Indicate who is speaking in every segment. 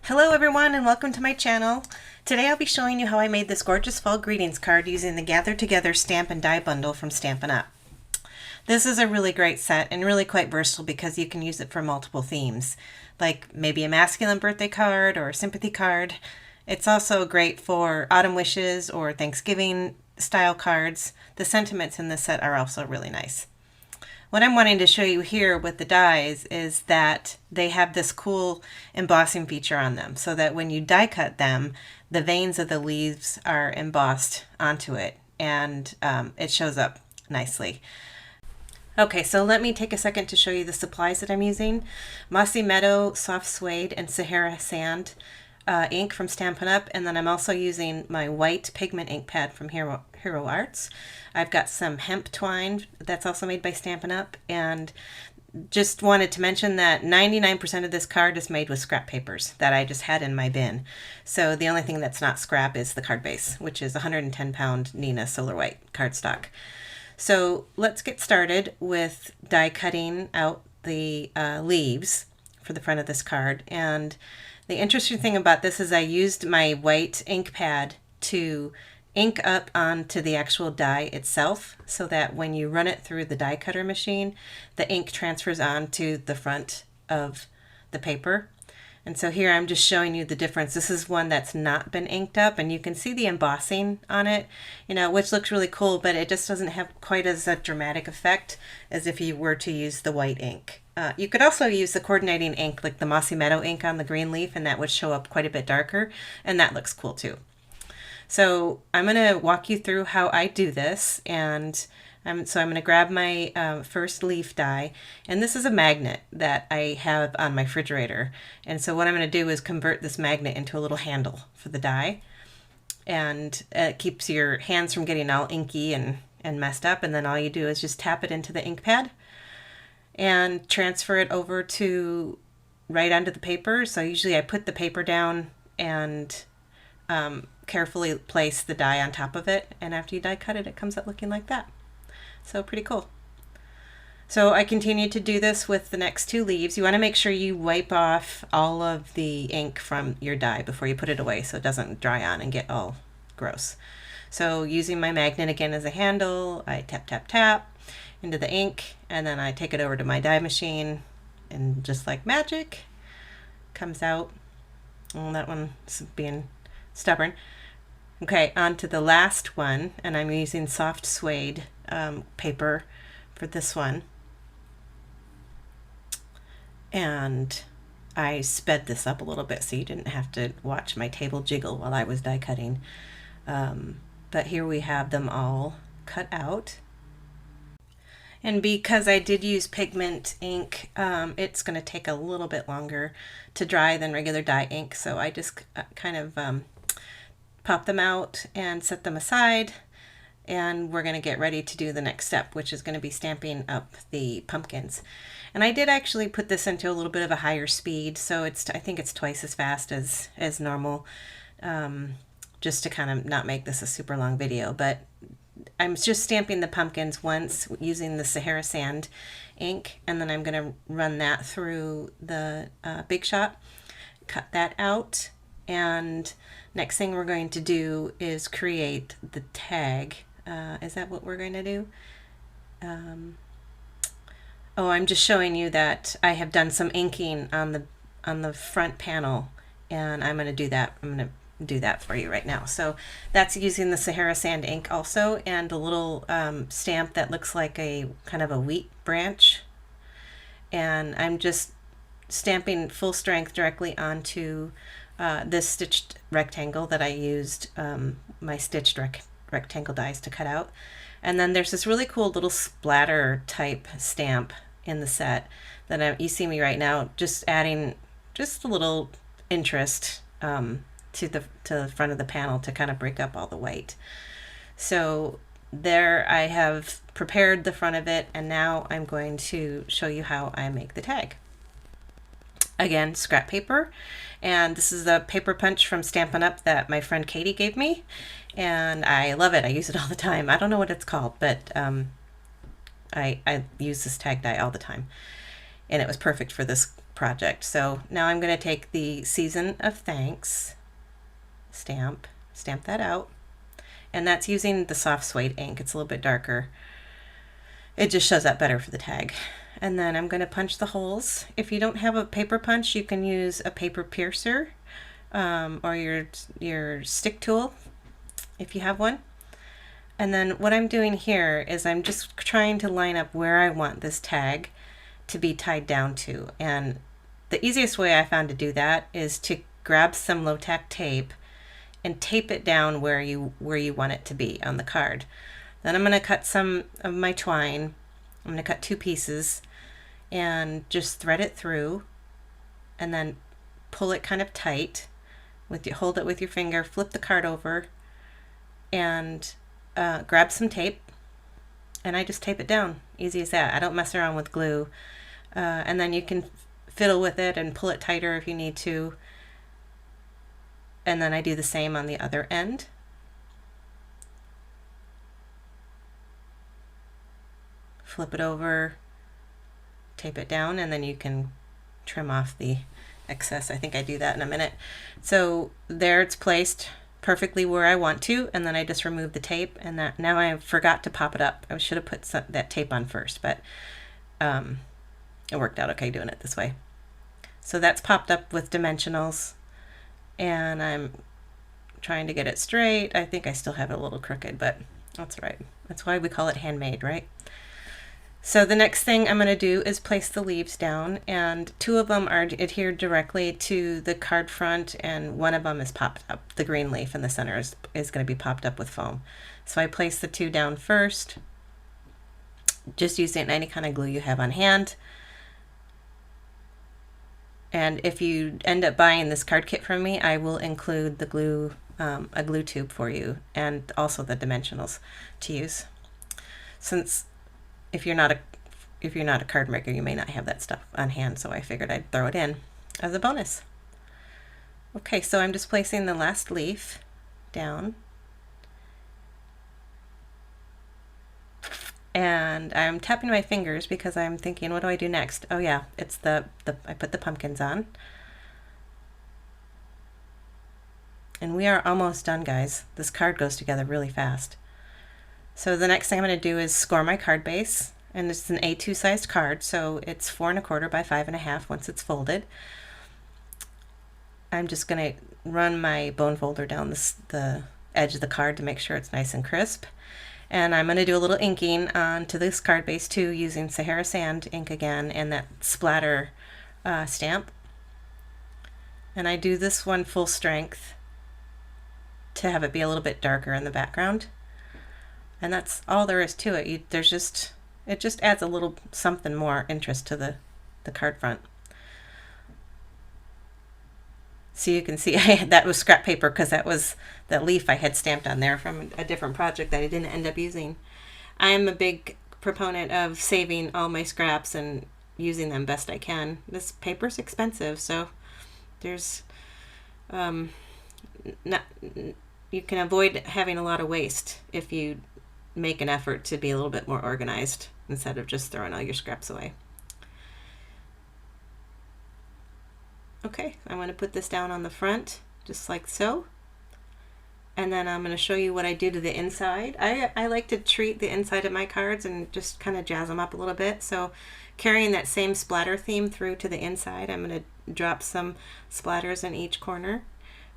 Speaker 1: Hello everyone and welcome to my channel. Today I'll be showing you how I made this gorgeous fall greetings card using the Gather Together Stamp and Die bundle from Stampin' Up. This is a really great set and really quite versatile because you can use it for multiple themes, like maybe a masculine birthday card or a sympathy card. It's also great for autumn wishes or Thanksgiving style cards. The sentiments in this set are also really nice. What I'm wanting to show you here with the dies is that they have this cool embossing feature on them so that when you die cut them, the veins of the leaves are embossed onto it and it shows up nicely. Okay, so let me take a second to show you the supplies that I'm using. Mossy Meadow, Soft Suede, and Sahara Sand ink from Stampin' Up, and then I'm also using my white pigment ink pad from Hero Arts. I've got some hemp twine that's also made by Stampin' Up, and just wanted to mention that 99% of this card is made with scrap papers that I just had in my bin. So the only thing that's not scrap is the card base, which is 110-pound Nina Solar White cardstock. So let's get started with die cutting out the leaves for the front of this card. And the interesting thing about this is I used my white ink pad to ink up onto the actual die itself so that when you run it through the die cutter machine, the ink transfers onto the front of the paper. And so here I'm just showing you the difference. This is one that's not been inked up, and you can see the embossing on it, which looks really cool, but it just doesn't have quite as a dramatic effect as if you were to use the white ink. You could also use the coordinating ink, like the Mossy Meadow ink on the green leaf, and that would show up quite a bit darker, and that looks cool too. So I'm going to walk you through how I do this, and I'm going to grab my first leaf die, and this is a magnet that I have on my refrigerator. And so what I'm going to do is convert this magnet into a little handle for the die, and it keeps your hands from getting all inky and messed up. And then all you do is just tap it into the ink pad and transfer it over to right onto the paper. So usually I put the paper down and carefully place the die on top of it, and after you die cut it, it comes out looking like that. So pretty cool. So I continue to do this with the next two leaves. You want to make sure you wipe off all of the ink from your die before you put it away so it doesn't dry on and get all gross. So using my magnet again as a handle, I tap tap tap into the ink, and then I take it over to my die machine, and just like magic comes out. Oh, that one's being stubborn. Okay, on to the last one, and I'm using soft suede paper for this one. And I sped this up a little bit so you didn't have to watch my table jiggle while I was die cutting. But here we have them all cut out. And because I did use pigment ink, it's going to take a little bit longer to dry than regular dye ink. So I just kind of pop them out and set them aside. And we're going to get ready to do the next step, which is going to be stamping up the pumpkins. And I did actually put this into a little bit of a higher speed, so I think it's twice as fast as normal, just to kind of not make this a super long video. But I'm just stamping the pumpkins once using the Sahara Sand ink, and then I'm going to run that through the Big Shot, cut that out, and next thing we're going to do is create the tag. Is that what we're going to do? Oh, I'm just showing you that I have done some inking on the front panel, and I'm going to do that. I'm going to do that for you right now. So that's using the Sahara Sand ink also, and a little stamp that looks like a kind of a wheat branch. And I'm just stamping full strength directly onto this stitched rectangle that I used my stitched rectangle dies to cut out. And then there's this really cool little splatter type stamp in the set that you see me right now just adding just a little interest to the front of the panel to kind of break up all the white. So there I have prepared the front of it, and now I'm going to show you how I make the tag. Again, scrap paper, and this is a paper punch from Stampin' Up that my friend Katie gave me, and I love it. I use it all the time. I don't know what it's called, but I use this tag die all the time, and it was perfect for this project. So now I'm going to take the Season of Thanks stamp that out, and that's using the soft suede ink. It's a little bit darker. It just shows up better for the tag. And then I'm going to punch the holes. If you don't have a paper punch, you can use a paper piercer or your stick tool if you have one. And then what I'm doing here is I'm just trying to line up where I want this tag to be tied down to. And the easiest way I found to do that is to grab some low-tack tape and tape it down where you want it to be on the card. Then I'm going to cut some of my twine. I'm going to cut 2 pieces and just thread it through, and then pull it kind of tight. Hold it with your finger, flip the card over, and grab some tape, and I just tape it down. Easy as that. I don't mess around with glue. And then you can fiddle with it and pull it tighter if you need to. And then I do the same on the other end. Flip it over, tape it down, and then you can trim off the excess. I think I do that in a minute. So there it's placed perfectly where I want to, and then I just remove the tape, and that now I forgot to pop it up. I should have put that tape on first, but it worked out okay doing it this way. So that's popped up with dimensionals, and I'm trying to get it straight. I think I still have it a little crooked, but that's right. That's why we call it handmade, right? So the next thing I'm going to do is place the leaves down, and 2 of them are adhered directly to the card front, and 1 of them is popped up. The green leaf in the center is going to be popped up with foam. So I place the 2 down first, just using any kind of glue you have on hand. And if you end up buying this card kit from me, I will include the glue, a glue tube for you, and also the dimensionals to use. Since if you're not a card maker, you may not have that stuff on hand, so I figured I'd throw it in as a bonus. Okay, so I'm just placing the last leaf down, and I'm tapping my fingers because I'm thinking, what do I do next? Oh yeah, it's I put the pumpkins on. And we are almost done, guys. This card goes together really fast. So the next thing I'm going to do is score my card base, and it's an A2 sized card, so it's 4 1/4 by 5 1/2 once it's folded. I'm just going to run my bone folder down the edge of the card to make sure it's nice and crisp. And I'm going to do a little inking onto this card base too, using Sahara Sand ink again and that splatter stamp. And I do this one full strength to have it be a little bit darker in the background. And that's all there is to it. It just adds a little something more interest to the card front. So you can see that was scrap paper because that was that leaf I had stamped on there from a different project that I didn't end up using. I'm a big proponent of saving all my scraps and using them best I can. This paper's expensive, so there's you can avoid having a lot of waste if you make an effort to be a little bit more organized instead of just throwing all your scraps away. Okay, I'm going to put this down on the front just like so, and then I'm going to show you what I do to the inside. I like to treat the inside of my cards and just kind of jazz them up a little bit, so carrying that same splatter theme through to the inside, I'm going to drop some splatters in each corner,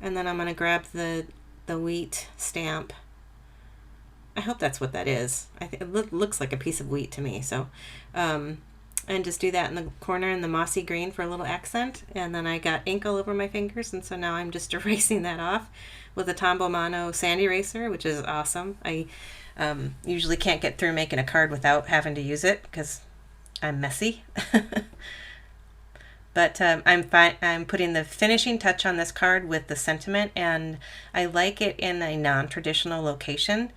Speaker 1: and then I'm going to grab the wheat stamp. I hope that's what that is. I think it looks like a piece of wheat to me. So, and just do that in the corner in the mossy green for a little accent. And then I got ink all over my fingers, and so now I'm just erasing that off with a Tombow Mono sand eraser, which is awesome. I usually can't get through making a card without having to use it because I'm messy. But I'm putting the finishing touch on this card with the sentiment, and I like it in a non-traditional location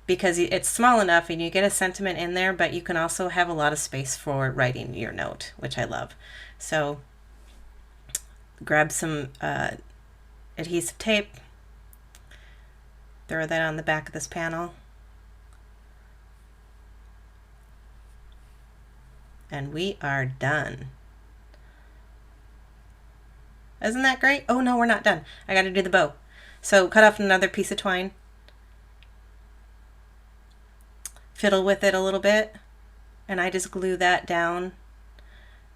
Speaker 1: because it's small enough and you get a sentiment in there, but you can also have a lot of space for writing your note, which I love. So grab some adhesive tape, throw that on the back of this panel, and we are done. Isn't that great? Oh no, we're not done. I got to do the bow. So cut off another piece of twine. Fiddle with it a little bit. And I just glue that down.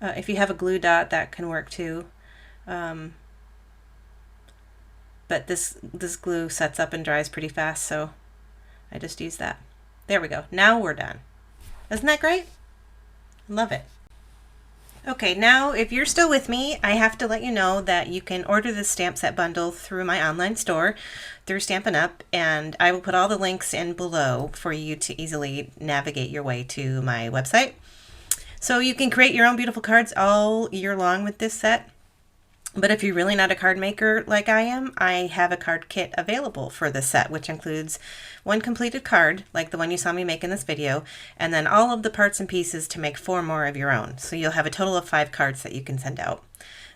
Speaker 1: If you have a glue dot, that can work too. But this glue sets up and dries pretty fast, so I just use that. There we go. Now we're done. Isn't that great? Love it. Okay, now if you're still with me, I have to let you know that you can order the stamp set bundle through my online store, through Stampin' Up, and I will put all the links in below for you to easily navigate your way to my website. So you can create your own beautiful cards all year long with this set. But if you're really not a card maker like I am, I have a card kit available for this set, which includes one completed card, like the one you saw me make in this video, and then all of the parts and pieces to make 4 more of your own. So you'll have a total of 5 cards that you can send out.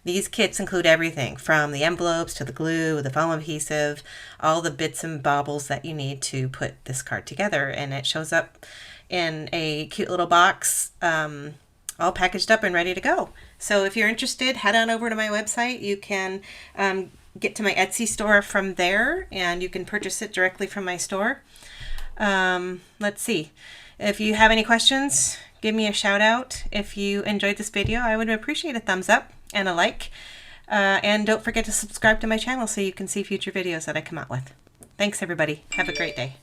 Speaker 1: These kits include everything from the envelopes to the glue, the foam adhesive, all the bits and baubles that you need to put this card together. And it shows up in a cute little box, all packaged up and ready to go. So if you're interested, head on over to my website. You can get to my Etsy store from there, and you can purchase it directly from my store. Let's see. If you have any questions, give me a shout out. If you enjoyed this video, I would appreciate a thumbs up and a like. And don't forget to subscribe to my channel so you can see future videos that I come out with. Thanks everybody. Have a great day.